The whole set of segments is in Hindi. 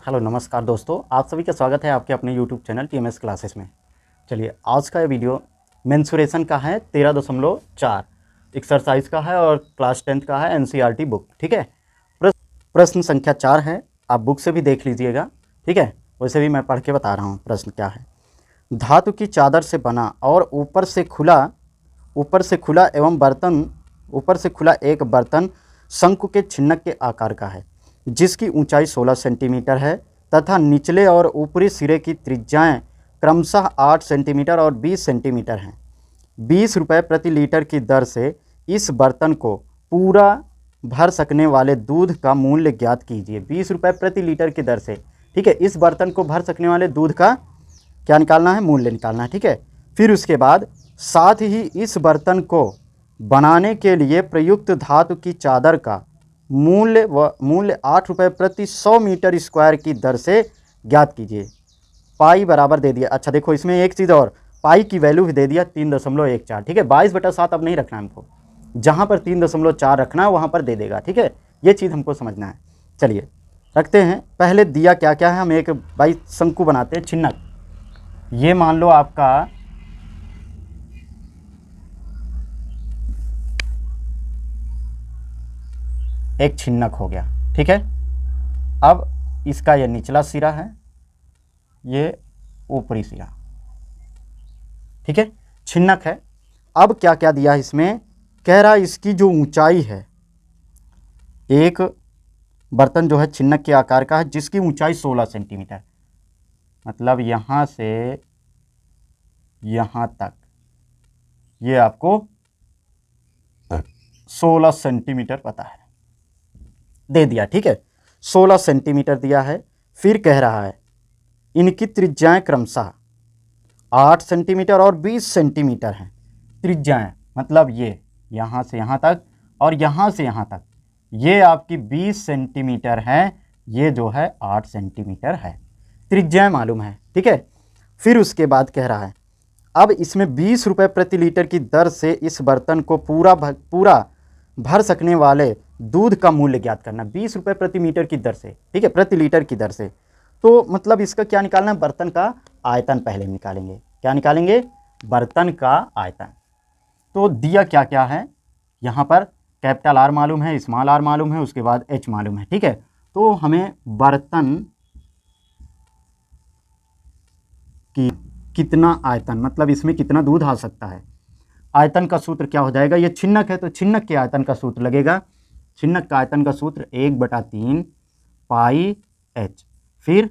हेलो नमस्कार दोस्तों, आप सभी का स्वागत है आपके अपने यूट्यूब चैनल टीएमएस क्लासेस में। चलिए, आज का ये वीडियो मेंसुरेशन का है 13.4 एक्सरसाइज का है और क्लास 10th का है एनसीईआरटी बुक। ठीक है, प्रश्न संख्या 4 है, आप बुक से भी देख लीजिएगा। ठीक है, वैसे भी मैं पढ़ के बता रहा हूँ प्रश्न क्या है। धातु की चादर से बना और ऊपर से खुला एवं बर्तन ऊपर से खुला एक बर्तन शंकु के छिन्नक के आकार का है, जिसकी ऊंचाई 16 सेंटीमीटर है तथा निचले और ऊपरी सिरे की त्रिज्याएं क्रमशः 8 सेंटीमीटर और 20 सेंटीमीटर हैं। 20 रुपये प्रति लीटर की दर से इस बर्तन को पूरा भर सकने वाले दूध का मूल्य ज्ञात कीजिए। 20 रुपये प्रति लीटर की दर से, ठीक है, इस बर्तन को भर सकने वाले दूध का क्या निकालना है, मूल्य निकालना है। ठीक है, फिर उसके बाद साथ ही इस बर्तन को बनाने के लिए प्रयुक्त धातु की चादर का मूल्य 8 रुपये प्रति 100 मीटर स्क्वायर की दर से ज्ञात कीजिए। पाई बराबर दे दिया। अच्छा देखो, इसमें एक चीज़ और, पाई की वैल्यू भी दे दिया 3.14। ठीक है, 22/7 अब नहीं रखना हमको, जहाँ पर 3.4 रखना है वहाँ पर दे देगा। ठीक है, ये चीज़ हमको समझना है। चलिए रखते हैं। पहले दिया क्या क्या है, हम एक भाई शंकु बनाते हैं, छिन्नक। ये मान लो आपका एक छिन्नक हो गया। ठीक है, अब इसका ये निचला सिरा है, ये ऊपरी सिरा। ठीक है, छिन्नक है। अब क्या क्या दिया इसमें, कह रहा इसकी जो ऊंचाई है, एक बर्तन जो है छिन्नक के आकार का है जिसकी ऊंचाई 16 सेंटीमीटर, मतलब यहाँ से यहाँ तक ये आपको 16 सेंटीमीटर पता है, दे दिया। ठीक है, 16 सेंटीमीटर दिया है। फिर कह रहा है इनकी त्रिज्याएं क्रमशः 8 सेंटीमीटर और 20 सेंटीमीटर हैं। त्रिज्याएं मतलब ये यहाँ से यहाँ तक और यहाँ से यहाँ तक, ये आपकी 20 सेंटीमीटर है, ये जो है 8 सेंटीमीटर है। त्रिज्याएं मालूम है। ठीक है, फिर उसके बाद कह रहा है अब इसमें 20 रुपये प्रति लीटर की दर से इस बर्तन को पूरा भर सकने वाले दूध का मूल्य ज्ञात करना। 20 रुपये प्रति मीटर की दर से, ठीक है, प्रति लीटर की दर से। तो मतलब इसका क्या निकालना है, बर्तन का आयतन पहले निकालेंगे। क्या निकालेंगे, बर्तन का आयतन। तो दिया क्या क्या है, यहाँ पर कैपिटल आर मालूम है, स्मॉल आर मालूम है, उसके बाद एच मालूम है। ठीक है, तो हमें बर्तन की कितना आयतन, मतलब इसमें कितना दूध आ सकता है, आयतन का सूत्र क्या हो जाएगा। ये छिन्नक है तो छिन्नक के आयतन का सूत्र लगेगा। छिन्नक का आयतन का सूत्र 1/3 पाई एच, फिर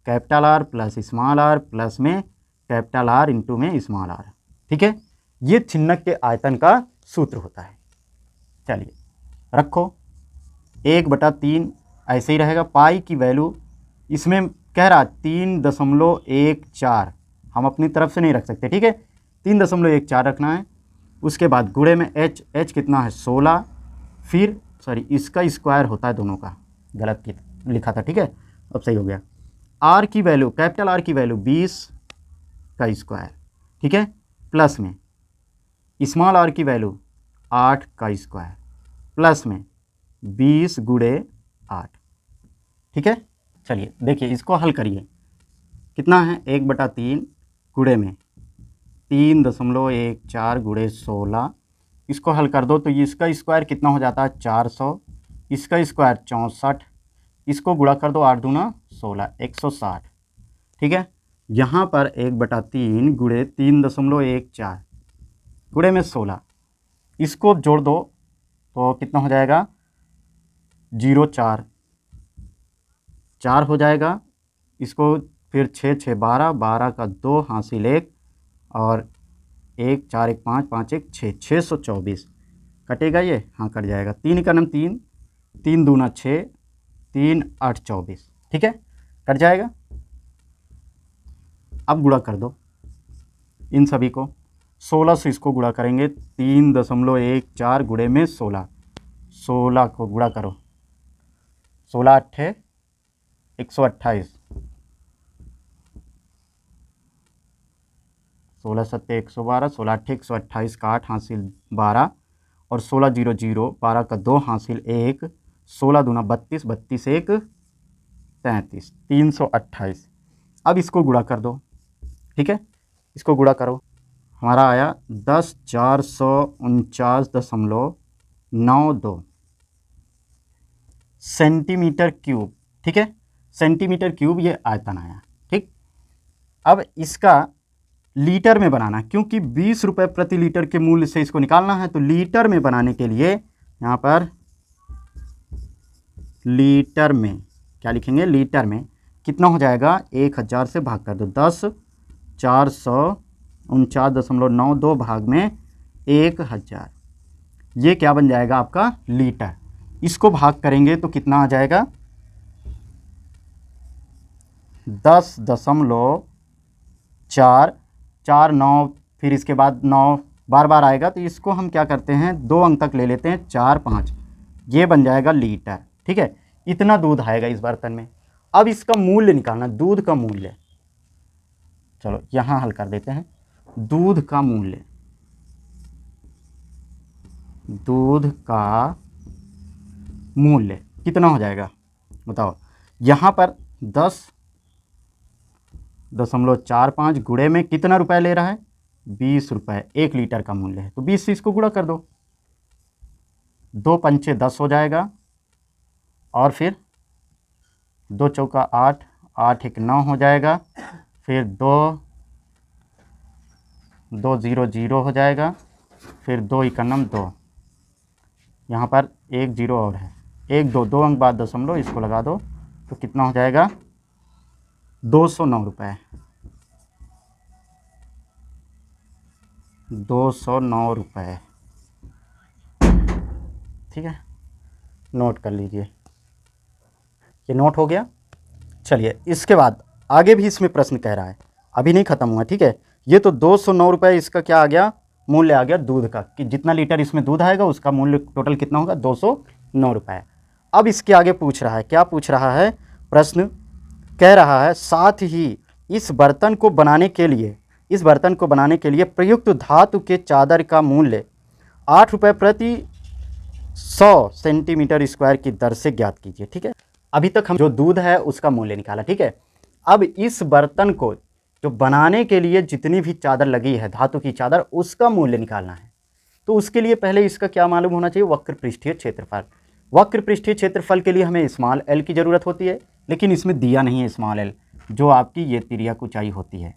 capital R plus small R plus में कैपिटल आर इंटू में स्मॉल आर। ठीक है, ये छिन्नक के आयतन का सूत्र होता है। चलिए रखो, 1/3 ऐसे ही रहेगा। पाई की वैल्यू इसमें कह रहा 3.14, हम अपनी तरफ से नहीं रख सकते। ठीक है, 3.14 रखना है। उसके बाद गुणे में एच कितना है 16, फिर सॉरी इसका स्क्वायर होता है दोनों का, गलत लिखा था। ठीक है, अब सही हो गया। आर की वैल्यू, कैपिटल आर की वैल्यू 20 का स्क्वायर, ठीक है, प्लस में स्मॉल आर की वैल्यू 8 का स्क्वायर, प्लस में 20 गुणे 8। ठीक है, चलिए देखिए इसको हल करिए। कितना है, 1/3 गुणे में 3.14 गुणे 16, इसको हल कर दो तो इसका स्क्वायर कितना हो जाता है 400, इसका स्क्वायर 64, इसको गुणा कर दो 8 दूना 16, 160। ठीक है, यहाँ पर 1/3 गुणे 3.14 गुणे में 16, इसको जोड़ दो तो कितना हो जाएगा 0, 4 हो जाएगा। इसको फिर 6 6 12, 12 का 2 हासिल 1 और 1 4 1 5 5 1 6, 624 कटेगा ये, हाँ कट जाएगा। 3 का 3, 3 दूना 6, 3 8 24। ठीक है, कट जाएगा। अब गुणा कर दो इन सभी को, 16 से इसको गुणा करेंगे 3.14 गुणे में 16, 16 को गुणा करो, 16 8 128, 16 7 112, 16 8 128 का 8 हासिल 12 और 16 0 0, 12 का 2 हासिल 1, 16 दूना 32, 32 1 33, 328। अब इसको गुणा कर दो, ठीक है, इसको गुणा करो, हमारा आया 10,449.92 सेंटीमीटर क्यूब, ठीक है, सेंटीमीटर क्यूब ये आयतन आया, ठीक। अब इसका लीटर में बनाना, क्योंकि 20 रुपये प्रति लीटर के मूल्य से इसको निकालना है, तो लीटर में बनाने के लिए यहाँ पर लीटर में क्या लिखेंगे, लीटर में कितना हो जाएगा, 1000 से भाग कर दो, 10,449.92 भाग में 1000, ये क्या बन जाएगा आपका लीटर। इसको भाग करेंगे तो कितना आ जाएगा, 10.449, फिर इसके बाद 9 बार बार आएगा, तो इसको हम क्या करते हैं 2 अंक तक ले लेते हैं, 4 5, ये बन जाएगा लीटर, ठीक है। इतना दूध आएगा इस बर्तन में। अब इसका मूल्य निकालना, दूध का मूल्य, चलो यहाँ हल कर देते हैं। दूध का मूल्य, दूध का मूल्य कितना हो जाएगा बताओ। यहाँ पर 10.45 गुणे में कितना रुपए ले रहा है, 20 रुपये, 1 लीटर का मूल्य है, तो 20 से इसको गुणा कर दो, 2 पंचे 10 हो जाएगा, और फिर 2 चौका 8, 8 एक 9 हो जाएगा, फिर 2 0 0 हो जाएगा, फिर 2 इकन्नम 2, यहाँ पर 1 0 और है, 1 2 अंक बाद दशमलव, इसको लगा दो, तो कितना हो जाएगा 209 रुपये, 209 रुपये, ठीक है, नोट कर लीजिए, ये नोट हो गया। चलिए इसके बाद आगे भी इसमें प्रश्न कह रहा है, अभी नहीं ख़त्म हुआ, ठीक है। ये तो 209 रुपये इसका क्या आ गया, मूल्य आ गया दूध का, कि जितना लीटर इसमें दूध आएगा उसका मूल्य टोटल कितना होगा, 209 रुपये। अब इसके आगे पूछ रहा है, क्या पूछ रहा है, प्रश्न कह रहा है, साथ ही इस बर्तन को बनाने के लिए प्रयुक्त धातु के चादर का मूल्य 8 रुपये प्रति 100 सेंटीमीटर स्क्वायर की दर से ज्ञात कीजिए, ठीक है। अभी तक हम जो दूध है उसका मूल्य निकाला, ठीक है। अब इस बर्तन को जो बनाने के लिए जितनी भी चादर लगी है, धातु की चादर, उसका मूल्य निकालना है। तो उसके लिए पहले इसका क्या मालूम होना चाहिए, वक्र पृष्ठीय क्षेत्रफल। वक्र पृष्ठीय क्षेत्रफल के लिए हमें स्मॉल एल की ज़रूरत होती है, लेकिन इसमें दिया नहीं है स्मॉल एल, जो आपकी ये तिर्यक ऊंचाई होती है,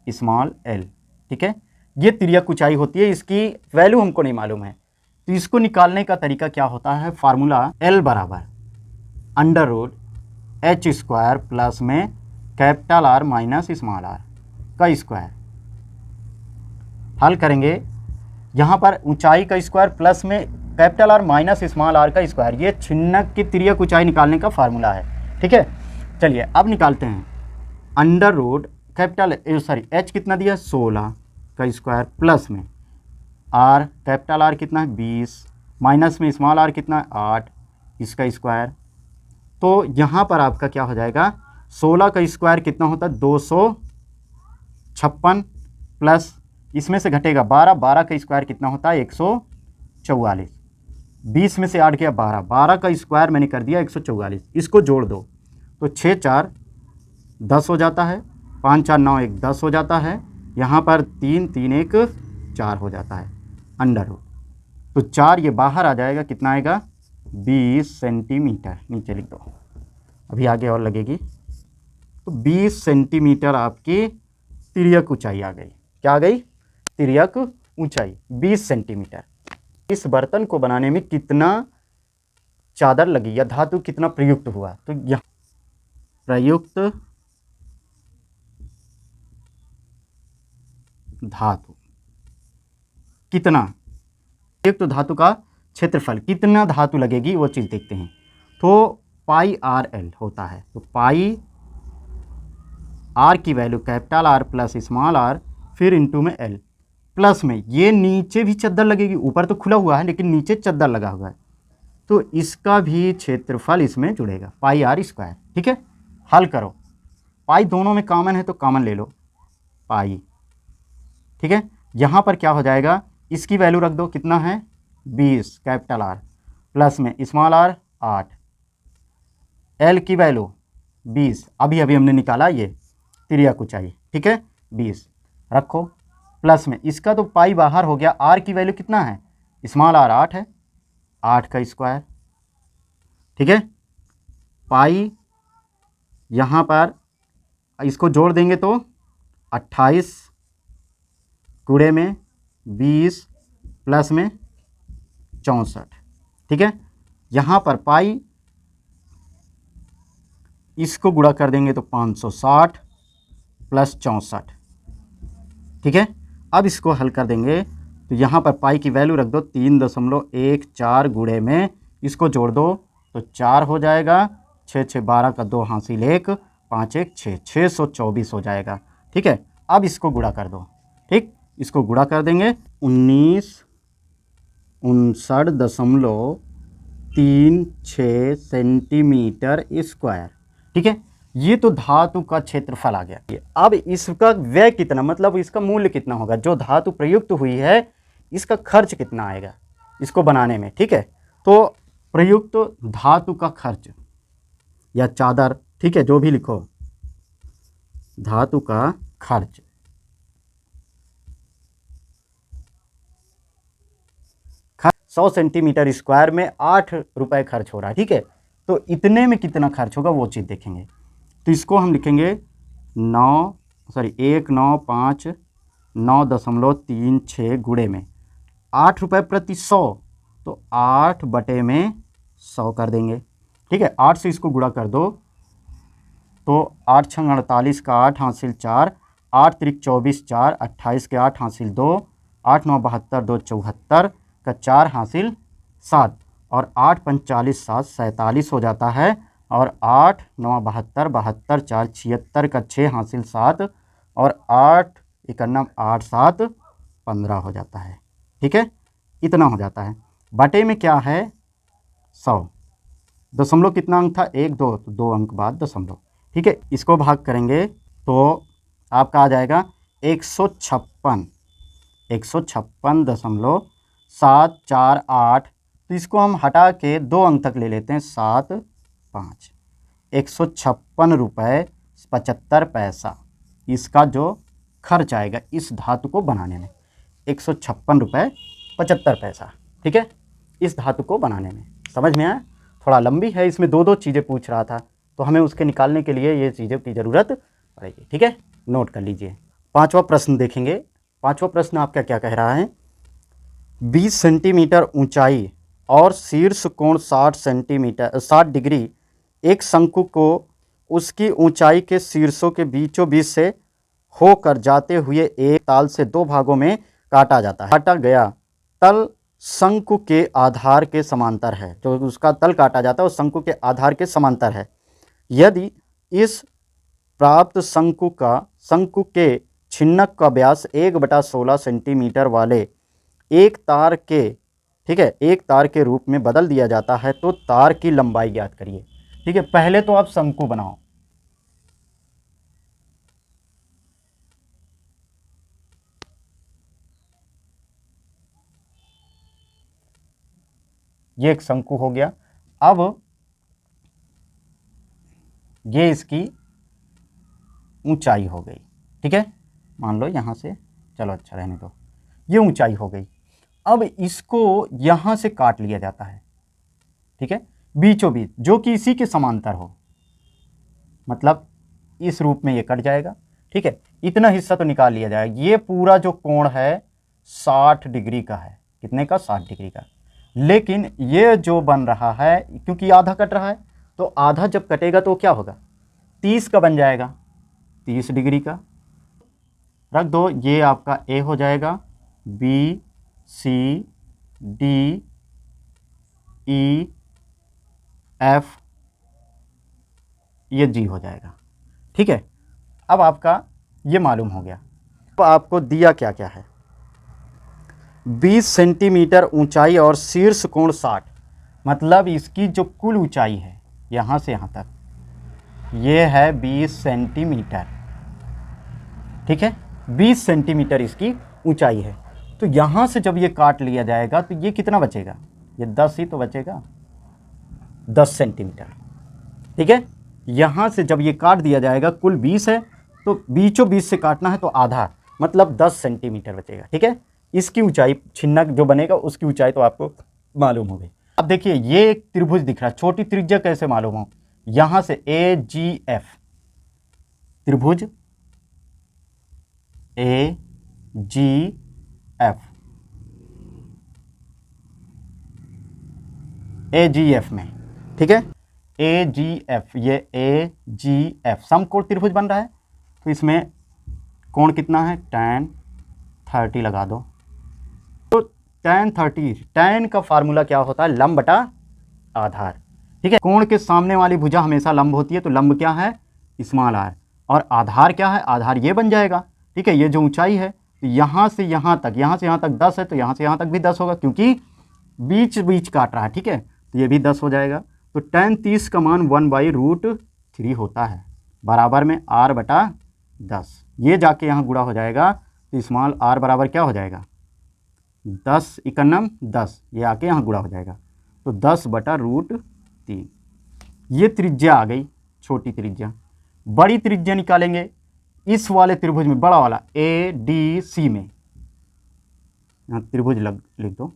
स्मॉल एल, ठीक है, ये तिर्यक ऊंचाई होती है, इसकी वैल्यू हमको नहीं मालूम है। तो इसको निकालने का तरीका क्या होता है, फार्मूला एल बराबर √h² प्लस में capital R minus small r का स्क्वायर। हल करेंगे, यहाँ पर ऊंचाई का स्क्वायर प्लस में capital R minus small r का स्क्वायर, ये छिन्नक की तिर्यक ऊंचाई निकालने का फार्मूला है, ठीक है। चलिए अब निकालते हैं, h कितना दिया 16 का स्क्वायर प्लस में r कैपिटल R कितना है 20, माइनस में स्मॉल r कितना है 8, इसका स्क्वायर। तो यहाँ पर आपका क्या हो जाएगा, 16 का स्क्वायर कितना होता है 256, प्लस इसमें से घटेगा 12 का स्क्वायर कितना होता है 144, 20 में से 8 गया 12 का स्क्वायर मैंने कर दिया 144, इसको जोड़ दो तो 6 4 10 हो जाता है, 5 4 9 1 10 हो जाता है, यहाँ पर 3 3 1 4 हो जाता है, √, तो 4 ये बाहर आ जाएगा, कितना आएगा 20 सेंटीमीटर, नीचे लिख दो, अभी आगे और लगेगी। तो 20 सेंटीमीटर आपकी तिर्यक ऊंचाई आ गई, क्या आ गई, तिर्यक ऊंचाई 20 सेंटीमीटर। इस बर्तन को बनाने में कितना चादर लगी या धातु कितना प्रयुक्त हुआ, तो यहाँ प्रयुक्त धातु कितना, प्रयुक्त धातु का क्षेत्रफल कितना धातु लगेगी वो चीज़ देखते हैं। तो πRL होता है, तो पाई R की value capital R plus small r, फिर इंटू में L, प्लस में ये नीचे भी चद्दर लगेगी, ऊपर तो खुला हुआ है लेकिन नीचे चद्दर लगा हुआ है, तो इसका भी क्षेत्रफल इसमें जुड़ेगा πr², ठीक है। हल करो, पाई दोनों में कॉमन है तो कॉमन ले लो, पाई, ठीक है। यहाँ पर क्या हो जाएगा, इसकी वैल्यू रख दो, कितना है 20 कैपिटल R प्लस में स्मॉल r 8, L की वैल्यू 20, अभी अभी हमने निकाला ये तिर्यक ऊंचाई, ठीक है 20 रखो प्लस में इसका तो पाई बाहर हो गया, आर की वैल्यू कितना है, स्मॉल आर 8 है, 8 का स्क्वायर, ठीक है पाई यहाँ पर इसको जोड़ देंगे तो 28 गुणे में 20 प्लस में 64, ठीक है यहाँ पर पाई इसको गुणा कर देंगे तो 560 प्लस 64, ठीक है अब इसको हल कर देंगे तो यहाँ पर पाई की वैल्यू रख दो 3.14 गुणे में इसको जोड़ दो तो 4 हो जाएगा, 6 6 12 का 2 हासिल 1, 5 1 6, 624 हो जाएगा, ठीक है अब इसको गुणा कर दो, ठीक इसको गुणा कर देंगे 1959.36 सेंटीमीटर स्क्वायर, ठीक है ये तो धातु का क्षेत्रफल आ गया। अब इसका व्यय कितना, मतलब इसका मूल्य कितना होगा, जो धातु प्रयुक्त हुई है इसका खर्च कितना आएगा इसको बनाने में, ठीक है तो प्रयुक्त धातु का खर्च या चादर, ठीक है जो भी लिखो, धातु का खर्च 100 सेंटीमीटर स्क्वायर में 8 रुपए खर्च हो रहा है, ठीक है तो इतने में कितना खर्च होगा वो चीज़ देखेंगे। तो इसको हम लिखेंगे 19.36 गुणे में 8 रुपये प्रति 100, तो 8 बटे में 100 कर देंगे, ठीक है 8 से इसको गुणा कर दो तो 8 छंग 48 का 8 हासिल 4, 8 त्रिक 24 4, 28 के 8 हासिल 2, 8 9 72 2 74 का 4 हासिल 7 और 8 45 7 47 हो जाता है और 8 9 72 72 4 76 का 6 हासिल 7 और 8 51 8 7 15 हो जाता है, ठीक है इतना हो जाता है। बटे में क्या है 100, दशमलव कितना अंक था 1 2, तो 2 अंक बाद दशमलव, ठीक है इसको भाग करेंगे तो आपका आ जाएगा 156.748, तो इसको हम हटा के 2 अंक तक ले लेते हैं 7 5, 156 रुपये 75 पैसा इसका जो खर्च आएगा इस धातु को बनाने में, 156 रुपये 75 पैसा, ठीक है इस धातु को बनाने में। समझ में आया, थोड़ा लंबी है, इसमें दो चीज़ें पूछ रहा था तो हमें उसके निकालने के लिए ये चीज़ों की ज़रूरत पड़ेगी, ठीक है नोट कर लीजिए। पांचवा प्रश्न देखेंगे। पांचवा प्रश्न आपका क्या कह रहा है, 20 सेंटीमीटर ऊंचाई और शीर्ष कोण 60 डिग्री एक शंकु को उसकी ऊंचाई के शीर्षों के बीचों बीच से होकर जाते हुए एक ताल से 2 भागों में काटा जाता है। काटा गया तल शंकु के आधार के समांतर है, जो उसका तल काटा जाता है वो शंकु के आधार के समांतर है। यदि इस प्राप्त शंकु के छिन्नक का व्यास 1/16 सेंटीमीटर वाले एक तार के, ठीक है एक तार के रूप में बदल दिया जाता है तो तार की लंबाई ज्ञात करिए, ठीक है पहले तो आप शंकु बनाओ। ये एक शंकु हो गया, अब ये इसकी ऊंचाई हो गई, ठीक है मान लो यहाँ से, चलो अच्छा रहने दो, ये ऊंचाई हो गई। अब इसको यहाँ से काट लिया जाता है, ठीक है बीचों बीच, जो कि इसी के समांतर हो, मतलब इस रूप में ये कट जाएगा, ठीक है इतना हिस्सा तो निकाल लिया जाएगा। ये पूरा जो कोण है 60 डिग्री का है, कितने का 60 डिग्री का, लेकिन ये जो बन रहा है क्योंकि आधा कट रहा है तो आधा जब कटेगा तो क्या होगा 30 का बन जाएगा, 30 डिग्री का रख दो। ये आपका ए हो जाएगा, B C D E F, ये जी हो जाएगा, ठीक है अब आपका ये मालूम हो गया। अब आपको दिया क्या क्या है, 20 सेंटीमीटर ऊंचाई और शीर्ष कोण 60, मतलब इसकी जो कुल ऊंचाई है यहाँ से यहाँ तक ये है 20 सेंटीमीटर, ठीक है 20 सेंटीमीटर इसकी ऊंचाई है। तो यहाँ से जब ये काट लिया जाएगा तो ये कितना बचेगा, ये 10 ही तो बचेगा, 10 सेंटीमीटर, ठीक है यहाँ से जब ये काट दिया जाएगा, कुल 20 है तो बीचों बीच से काटना है तो आधा, मतलब 10 सेंटीमीटर बचेगा। ठीक है, इसकी ऊंचाई छिन्नक जो बनेगा उसकी ऊंचाई तो आपको मालूम हो गई। अब देखिए ये एक त्रिभुज दिख रहा है, छोटी त्रिज्या कैसे मालूम हो, यहाँ से AGF त्रिभुज AGF में, ठीक है, AGF, ये AGF समकोण त्रिभुज बन रहा है। तो इसमें कोण कितना है, tan 30 लगा दो। तो tan 30, tan का फार्मूला क्या होता है, लंब बटा आधार। ठीक है, कोण के सामने वाली भुजा हमेशा लंब होती है, तो लंब क्या है, स्मॉल r, और आधार क्या है, आधार ये बन जाएगा। ठीक है, ये जो ऊंचाई है, तो यहाँ से यहाँ तक 10 है, तो यहाँ से यहाँ तक भी 10 होगा, क्योंकि बीच बीच काट रहा है। ठीक है, तो ये भी 10 हो जाएगा। तो tan 30 का मान 1/√3 होता है, बराबर में r बटा 10। ये जाके यहाँ गुणा हो जाएगा, तो स्मॉल r बराबर क्या हो जाएगा, 10 इकन्नम 10, ये आके यहाँ गुणा हो जाएगा, तो 10/√3। ये त्रिज्या आ गई, छोटी त्रिज्या। बड़ी त्रिज्या निकालेंगे इस वाले त्रिभुज में, बड़ा वाला ADC में, यहाँ त्रिभुज लिख दो,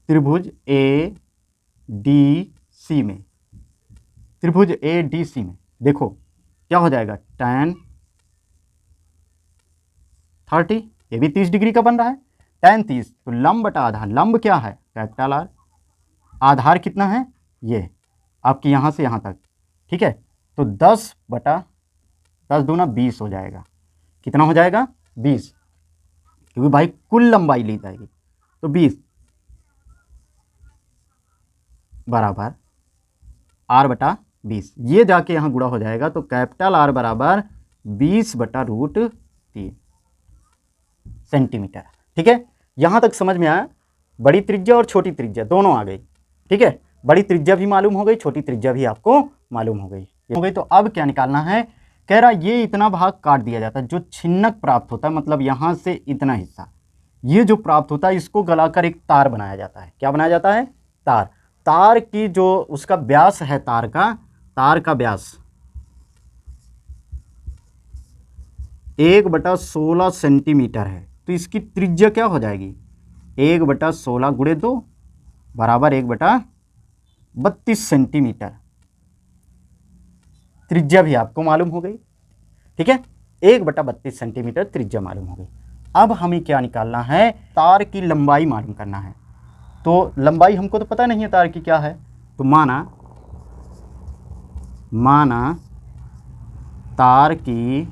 त्रिभुज ADC में, त्रिभुज ADC में देखो क्या हो जाएगा, tan 30, ये भी 30 डिग्री का बन रहा है, tan 30, तो लंब बटा आधार, लंब क्या है, कैपिटल R, आधार कितना है, ये आपके यहाँ से यहाँ तक। ठीक है, तो 10/10 दूना 20 हो जाएगा, कितना हो जाएगा, 20, क्योंकि भाई कुल लंबाई ली जाएगी, तो 20 बराबर r बटा 20, ये जाके यहाँ गुणा हो जाएगा, तो कैपिटल R बराबर 20/√3 सेंटीमीटर। ठीक है, यहाँ तक समझ में आया, बड़ी त्रिज्या और छोटी त्रिज्या दोनों आ गई। ठीक है, बड़ी त्रिज्या भी मालूम हो गई, छोटी त्रिज्या भी आपको मालूम हो गई। तो अब क्या निकालना है, कह रहा ये इतना भाग काट दिया जाता है, जो छिन्नक प्राप्त होता है, मतलब यहाँ से इतना हिस्सा, ये जो प्राप्त होता है, इसको गलाकर एक तार बनाया जाता है। क्या बनाया जाता है, तार। तार की जो उसका व्यास है, तार का व्यास 1/16 सेंटीमीटर है, तो इसकी त्रिज्या क्या हो जाएगी, 1/16 गुणे 2 बराबर 1/32 सेंटीमीटर। त्रिज्या भी आपको मालूम हो गई। ठीक है, 1/32 सेंटीमीटर त्रिज्या मालूम हो गई। अब हमें क्या निकालना है, तार की लंबाई मालूम करना है। तो लंबाई हमको तो पता नहीं है तार की क्या है, तो माना तार की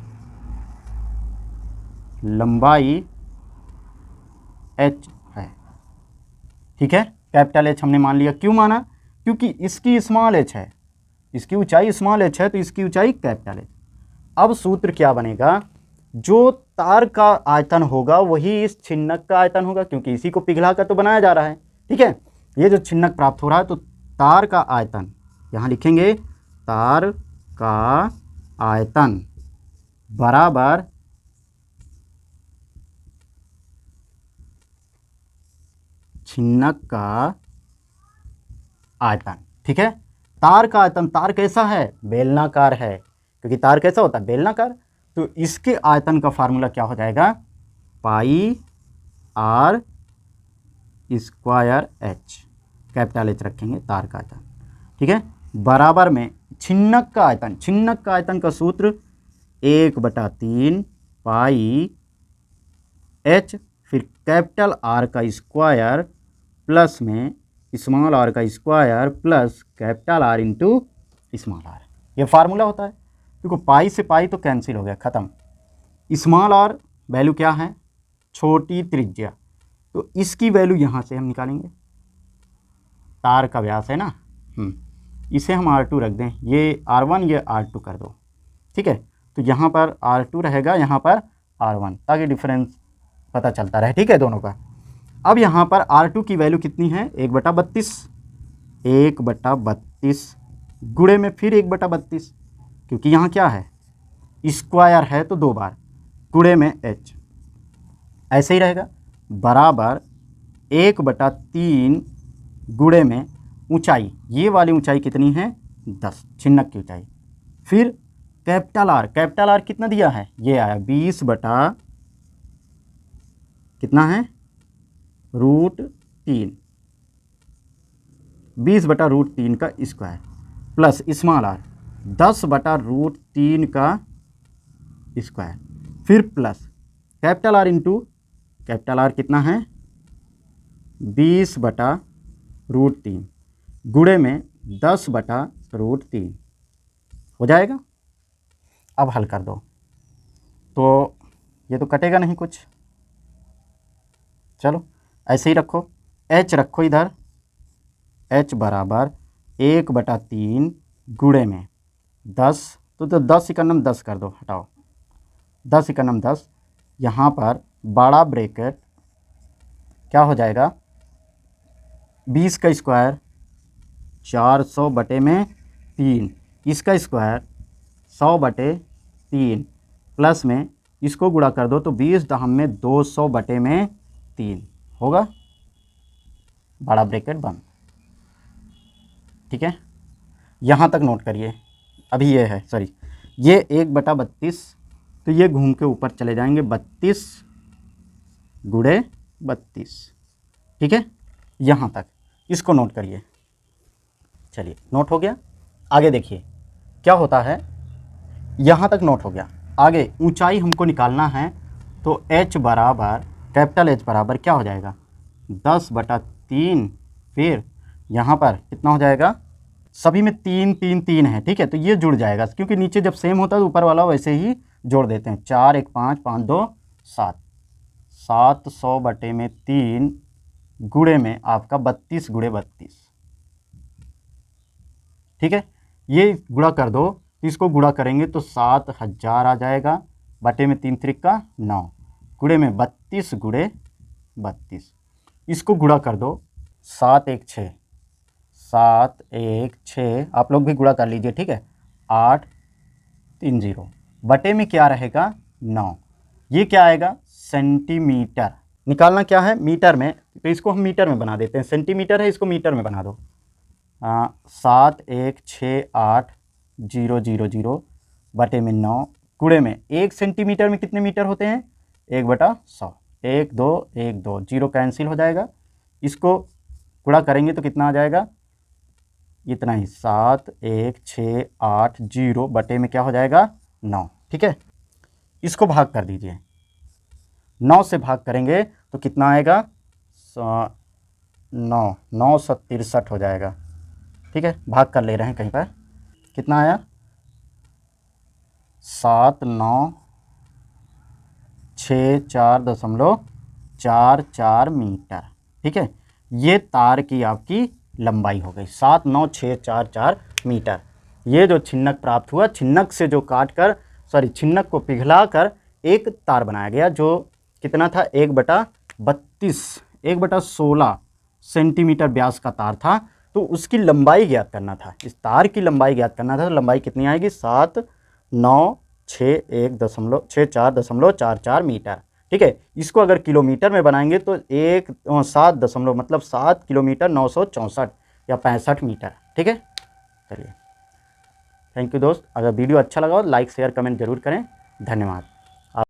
लंबाई h है। ठीक है, कैपिटल H हमने मान लिया, क्यों माना, क्योंकि इसकी स्मॉल h है, इसकी ऊंचाई स्मॉल h है, तो इसकी ऊंचाई कैपिटल H। अब सूत्र क्या बनेगा, जो तार का आयतन होगा वही इस छिन्नक का आयतन होगा, क्योंकि इसी को पिघला कर तो बनाया जा रहा है। ठीक है, ये जो छिन्नक प्राप्त हो रहा है, तो तार का आयतन यहाँ लिखेंगे, तार का आयतन बराबर छिन्नक का आयतन। ठीक है, तार का आयतन, तार कैसा है, बेलनाकार है, क्योंकि तार कैसा होता है, बेलनाकार, तो इसके आयतन का फार्मूला क्या हो जाएगा, पाई r square h, capital H रखेंगे, तार का आयतन। ठीक है, बराबर में छिन्नक का आयतन, छिन्नक का आयतन का सूत्र 1/3 पाई h, फिर कैपिटल R का स्क्वायर प्लस में स्मॉल r का square plus capital R into small r, ये फार्मूला होता है। देखो पाई से पाई तो कैंसिल हो गया, ख़त्म। स्मॉल r वैल्यू क्या है, छोटी त्रिज्या, तो इसकी वैल्यू यहाँ से हम निकालेंगे, तार का व्यास है ना, इसे हम R2 रख दें, ये R1 ये R2 कर दो। ठीक है, तो यहाँ पर R2 रहेगा, यहाँ पर R1, ताकि डिफरेंस पता चलता रहे। ठीक है, दोनों का। अब यहाँ पर R2 की वैल्यू कितनी है, 1/32, 1/32 गुणे में फिर 1/32, क्योंकि यहाँ क्या है, स्क्वायर है तो 2 बार, गुणे में h, ऐसे ही रहेगा, बराबर 1/3 गुणे में ऊंचाई, ये वाली ऊंचाई कितनी है, 10 छिन्नक की ऊंचाई। फिर कैपिटल आर कितना दिया है, ये आया 20 बटा कितना है √3, 20 बटा √3 का स्क्वायर प्लस स्मॉल आर 10 बटा √3 का स्क्वायर, फिर plus capital R into capital R कितना है 20 बटा √3 गुणे में 10 बटा √3 हो जाएगा। अब हल कर दो तो ये तो कटेगा नहीं कुछ, चलो ऐसे ही रखो, h रखो इधर, h बराबर 1/3 गुणे में 10, तो 10 इकन्नम 10 कर दो, हटाओ 10 इकन्नम 10, यहाँ पर बड़ा ब्रैकेट क्या हो जाएगा 20 का स्क्वायर 400/3, इसका स्क्वायर 100/3 प्लस में इसको गुणा कर दो तो 20 दहम में 200/3 होगा, बड़ा ब्रैकेट बंद। ठीक है, यहाँ तक नोट करिए। अभी ये है सॉरी, ये 1/32, तो ये घूम के ऊपर चले जाएंगे 32 गुणे 32। ठीक है, यहाँ तक इसको नोट करिए। चलिए नोट हो गया, आगे देखिए क्या होता है, यहाँ तक नोट हो गया। आगे ऊंचाई हमको निकालना है तो h बराबर कैपिटल H बराबर क्या हो जाएगा 10/3, फिर यहाँ पर कितना हो जाएगा, सभी में 3 3 3 है। ठीक है, तो ये जुड़ जाएगा क्योंकि नीचे जब सेम होता है तो ऊपर वाला वैसे ही जोड़ देते हैं। 4 1 5 5 2 7, 700/3 गुणे में आपका 32 गुणे 32। ठीक है, ये गुणा कर दो, इसको गुणा करेंगे तो 7000 आ जाएगा, बटे में 3 त्रिका 9 गुणे में 32 गुणे 32। इसको गुणा कर दो 7 1 6, 7 1 6, आप लोग भी गुणा कर लीजिए। ठीक है, 8 3 0 बटे में क्या रहेगा 9, ये क्या आएगा सेंटीमीटर। निकालना क्या है मीटर में, तो इसको हम मीटर में बना देते हैं, सेंटीमीटर है इसको मीटर में बना दो। 7 1 6 8 0 0 0 बटे में 9 गुणे में 1 सेंटीमीटर में कितने मीटर होते हैं 1/100, 1 2 1 2 जीरो कैंसिल हो जाएगा, इसको गुणा करेंगे तो कितना आ जाएगा इतना ही 7 1 6 8 0 बटे में क्या हो जाएगा 9। ठीक है, इसको भाग कर दीजिए, 9 से भाग करेंगे तो कितना आएगा 963 हो जाएगा। ठीक है, भाग कर ले रहे हैं कहीं पर, कितना आया 7964.44 मीटर। ठीक है, ये तार की आपकी लंबाई हो गई 79644 मीटर। ये जो छिन्नक प्राप्त हुआ, छिन्नक से जो काट कर छिन्नक को पिघला कर एक तार बनाया गया जो कितना था 1/32 1/16 सेंटीमीटर व्यास का तार था। तो उसकी लंबाई ज्ञात करना था, इस तार की लंबाई ज्ञात करना था। तो लंबाई कितनी आएगी 7,9,6,1,64,44 मीटर। ठीक है, इसको अगर किलोमीटर में बनाएंगे तो 7 किलोमीटर 964 या 65 मीटर। ठीक है, चलिए थैंक यू दोस्त। अगर वीडियो अच्छा लगा हो लाइक शेयर कमेंट जरूर करें। धन्यवाद।